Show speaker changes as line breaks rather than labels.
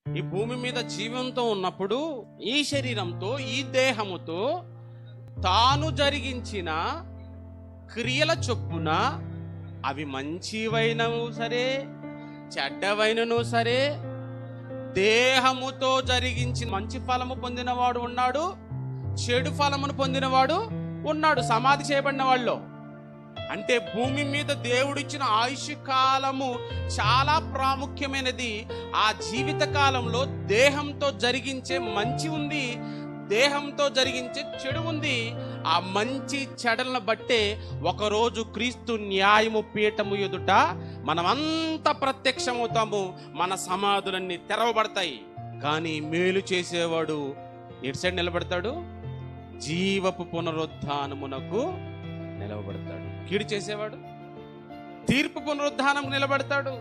ఈ భూమి మీద జీవంతో ఉన్నప్పుడు ఈ శరీరంతో, ఈ దేహముతో తాను జరిగించిన క్రియల చొప్పున అవి మంచివైనను సరే, చెడ్డవైనను సరే, దేహముతో జరిగించిన మంచి ఫలము పొందినవాడు ఉన్నాడు, చెడు ఫలమును పొందినవాడు ఉన్నాడు. సమాధి చేయబడిన వాళ్ళు అంటే భూమి మీద దేవుడిచ్చిన ఆయుష్ కాలము చాలా ప్రాముఖ్యమైనది. ఆ జీవిత కాలంలో దేహంతో జరిగించే మంచి ఉంది, దేహంతో జరిగించే చెడు ఉంది. ఆ మంచి చెడలను బట్టే ఒకరోజు క్రీస్తు న్యాయము పీఠము ఎదుట మనమంతా ప్రత్యక్షమవుతాము. మన సమాధులన్నీ తెరవబడతాయి. కానీ మేలు చేసేవాడు ఎటు సైడ్ నిలబడతాడు? జీవపు పునరుద్ధానమునకు నిలవబడతాడు. కీడు చేసేవాడు తీర్పు పునరుద్ధానం నిలబడతాడు.